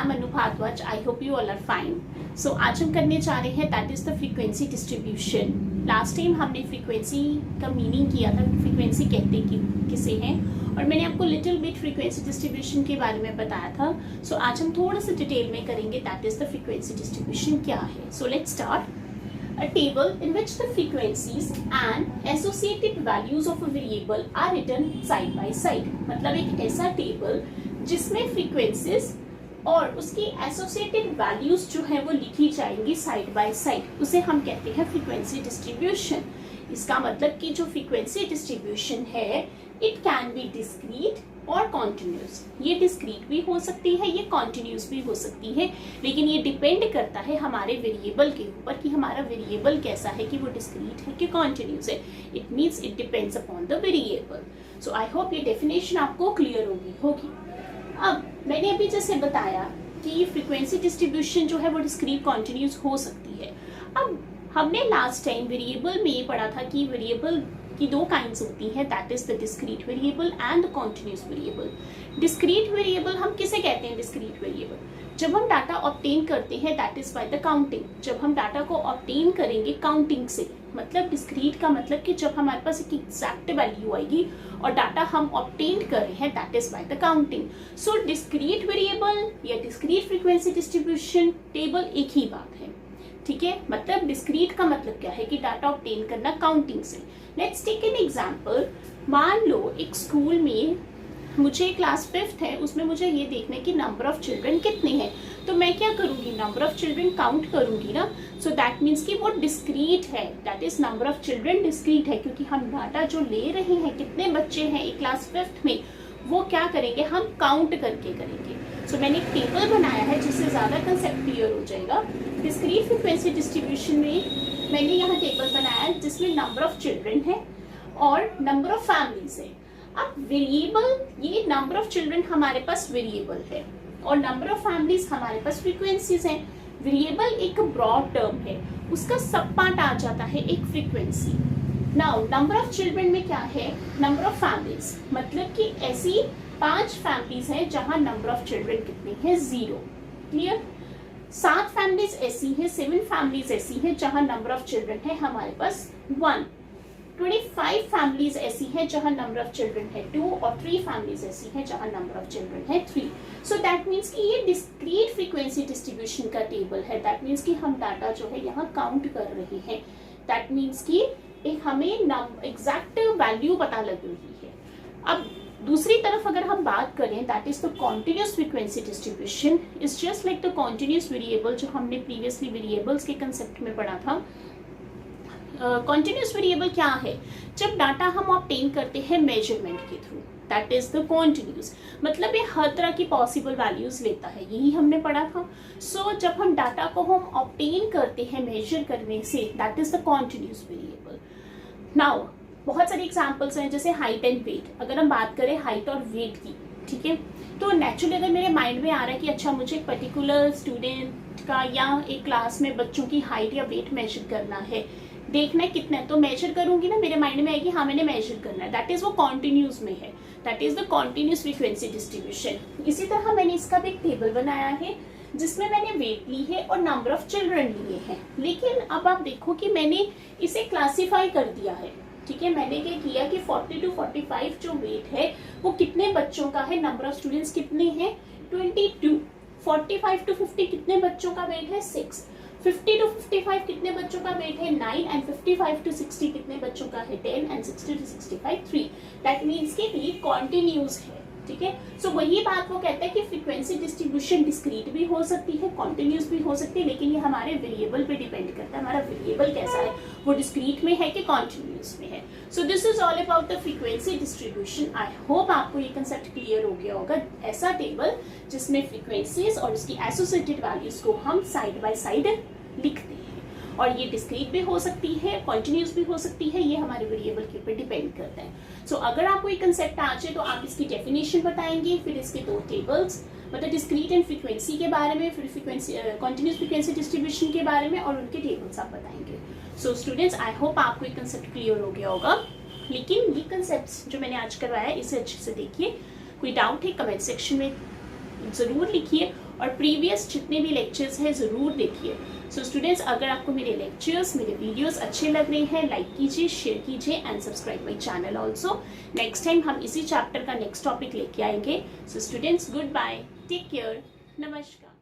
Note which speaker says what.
Speaker 1: I'm Anu Bhardwaj. I hope you all are fine. So आज हम करने जा रहे हैं that is the frequency distribution. Last time हमने फ्रीक्वेंसी का मीनिंग किया था, फ्रीक्वेंसी कहते किसे हैं, और मैंने आपको लिटिल बिट फ्रीक्वेंसी डिस्ट्रीब्यूशन के बारे में बताया था. सो आज हम थोड़ा सा डिटेल में करेंगे that is the frequency distribution क्या है. So let's start. A table in which the frequencies and associated values of a variable are written side by side. मतलब एक ऐसा टेबल जिसमें फ्रीक्वेंसीज और उसकी एसोसिएटेड वैल्यूज जो है वो लिखी जाएंगी साइड बाय साइड, उसे हम कहते हैं फ्रीक्वेंसी डिस्ट्रीब्यूशन. इसका मतलब कि जो फ्रीक्वेंसी डिस्ट्रीब्यूशन है इट कैन बी डिस्क्रीट और कॉन्टिन्यूस. ये डिस्क्रीट भी हो सकती है, ये कॉन्टिन्यूस भी हो सकती है, लेकिन ये डिपेंड करता है हमारे वेरिएबल के ऊपर कि हमारा वेरिएबल कैसा है, कि वो डिस्क्रीट है कि कॉन्टिन्यूस है. It means it depends upon the variable. So I hope ये डेफिनेशन आपको क्लियर होगी. अब मैंने अभी जैसे बताया कि फ्रीक्वेंसी डिस्ट्रीब्यूशन जो है वो डिस्क्रीट कॉन्टिन्यूस हो सकती है. अब हमने लास्ट टाइम वेरिएबल में ये पढ़ा था कि वेरिएबल की दो काइंड्स होती हैं, that is the discrete variable and the continuous variable. Discrete variable हम किसे कहते हैं? डिस्क्रीट वेरिएबल जब हम डाटा ऑब्टेन करते हैं that is by the counting. जब हम डाटा को ऑब्टेन करेंगे काउंटिंग से, मतलब डिस्क्रीट का मतलब कि जब हमारे पास एक एग्जैक्ट वैल्यू आएगी और डाटा हम ऑब्टेन कर रहे हैं that is by the counting. So discrete variable या डिस्क्रीट फ्रीक्वेंसी डिस्ट्रीब्यूशन टेबल एक ही बात है, ठीक है. मतलब डिस्क्रीट का मतलब क्या है कि डाटा ऑब्टेन करना काउंटिंग से. Let's take an example. मान लो एक स्कूल में मुझे क्लास 5th है, उसमें मुझे ये देखना है कि नंबर ऑफ चिल्ड्रन कितने हैं. तो मैं क्या करूंगी? नंबर ऑफ चिल्ड्रन काउंट करूंगी ना. सो दैट मीन्स कि वो डिस्क्रीट है, that is number of children discrete है, क्योंकि हम डाटा जो ले रहे हैं कितने बच्चे हैं एक क्लास 5th में, वो क्या करेंगे? हम काउंट करके करेंगे. सो मैंने एक टेबल बनाया है जिससे ज्यादा कंसेप्ट क्लियर हो जाएगा. डिस्क्रीट फ्रीक्वेंसी डिस्ट्रीब्यूशन में मैंने यहाँ टेबल बनाया है जिसमें नंबर ऑफ चिल्ड्रन है और नंबर ऑफ फैमिलीज है. अब वेरिएबल, ये नंबर ऑफ चिल्ड्रन हमारे पास वेरिएबल है और नंबर ऑफ फैमिलीज हमारे पास फ्रीक्वेंसीज हैं. वेरिएबल एक ब्रॉड टर्म है, उसका सब पार्ट आ जाता है एक frequency. Now number of children में क्या है? नंबर ऑफ फैमिलीज, मतलब कि ऐसी 5 फैमिलीज हैं जहां नंबर ऑफ चिल्ड्रन कितने हैं? 0. क्लियर. 7 फैमिलीज ऐसी हैं, 7 फैमिलीज ऐसी हैं जहां नंबर ऑफ चिल्ड्रन है हमारे पास 1. 25 फैमिलीज ऐसी हैं जहां नंबर ऑफ चिल्ड्रन है 2 और 3 फैमिलीज ऐसी हैं जहां नंबर ऑफ चिल्ड्रन है 3. सो दैट मीन्स कि ये डिस्क्रीट फ्रीक्वेंसी डिस्ट्रीब्यूशन का टेबल है. दैट मीन्स कि हम डाटा जो है यहाँ काउंट कर रहे हैं. दैट मीन्स कि एक हमें एग्जैक्ट वैल्यू पता लग रही है. अब दूसरी तरफ अगर हम बात करें that is the continuous frequency distribution is just like the continuous variable जो हमने प्रीवियसली वेरिएबल्स के कंसेप्ट में पढ़ा था. कॉन्टिन्यूस वेरिएबल क्या है? जब डाटा हम ऑब्टेन करते हैं मेजरमेंट के through, that is the continuous. मतलब ये हर तरह की पॉसिबल वैल्यूज लेता है, यही हमने पढ़ा था. सो जब हम डाटा को हम ऑब्टेन करते हैं मेजर करने से, that is the continuous variable. Now बहुत सारे एग्जाम्पल्स हैं जैसे हाइट एंड वेट. अगर हम बात करें हाइट और वेट की, ठीक है, तो नेचुरली अगर मेरे माइंड में आ रहा है कि अच्छा मुझे एक पर्टिकुलर स्टूडेंट का या एक क्लास में बच्चों की हाइट या वेट मेजर करना है, देखना है कितना है, तो मेजर करूंगी ना, मेरे माइंड में आएगी हाँ मैंने मेजर करना है. दैट इज वो कॉन्टिन्यूस में है, that is the continuous frequency distribution. इसी तरह मैंने इसका भी एक टेबल बनाया है जिसमें मैंने वेट ली है और नंबर ऑफ चिल्ड्रन लिए हैं. लेकिन अब आप देखो कि मैंने इसे क्लासीफाई कर दिया है, ठीक है. मैंने क्या किया कि 40 to 45 जो वेट है वो कितने बच्चों का है, नंबर ऑफ स्टूडेंट्स कितने हैं 22. 45 to 50 कितने बच्चों का वेट है 6. 50 to 55 कितने बच्चों का वेट है 9 एंड 55 to 60 कितने बच्चों का है 10 एंड 60 to 65 3. दैट मीन्स कि ये कॉन्टिन्यूस है, ठीक है. सो वही बात वो कहता है कि फ्रीक्वेंसी डिस्ट्रीब्यूशन डिस्क्रीट भी हो सकती है, कॉन्टिन्यूस भी हो सकती है, लेकिन ये हमारे वेरिएबल पे डिपेंड करता है. हमारा वेरिएबल कैसा है, वो डिस्क्रीट में है कि कॉन्टिन्यूस में है. So this is all about the frequency distribution. I hope आपको ये कंसेप्ट क्लियर हो गया होगा. ऐसा टेबल जिसमें फ्रीक्वेंसीज और उसकी एसोसिएटेड वैल्यूज को हम साइड बाय साइड लिखते हैं, और ये डिस्क्रीट भी हो सकती है, कॉन्टिन्यूस भी हो सकती है, ये हमारे वेरिएबल के ऊपर डिपेंड करता है. सो अगर आपको ये कंसेप्ट आ जाए तो आप इसकी डेफिनेशन बताएंगे, फिर इसके 2 टेबल्स, मतलब डिस्क्रीट एंड फ्रीक्वेंसी के बारे में, फिर फ्रीक्वेंसी कॉन्टिन्यूस फ्रीक्वेंसी डिस्ट्रीब्यूशन के बारे में, और उनके टेबल्स आप बताएंगे. सो स्टूडेंट्स आई होप आपको ये कंसेप्ट क्लियर हो गया होगा. लेकिन ये कंसेप्ट जो मैंने आज करवाया है इसे अच्छे से देखिए. कोई डाउट है कमेंट सेक्शन में ज़रूर लिखिए और प्रीवियस जितने भी लेक्चर्स हैं ज़रूर देखिए। सो स्टूडेंट्स, अगर आपको मेरे लेक्चर्स, मेरे वीडियोस अच्छे लग रहे हैं, लाइक कीजिए, शेयर कीजिए and subscribe my channel also. Next time हम इसी चैप्टर का नेक्स्ट टॉपिक लेके आएंगे। So students, goodbye, take care, नमस्कार।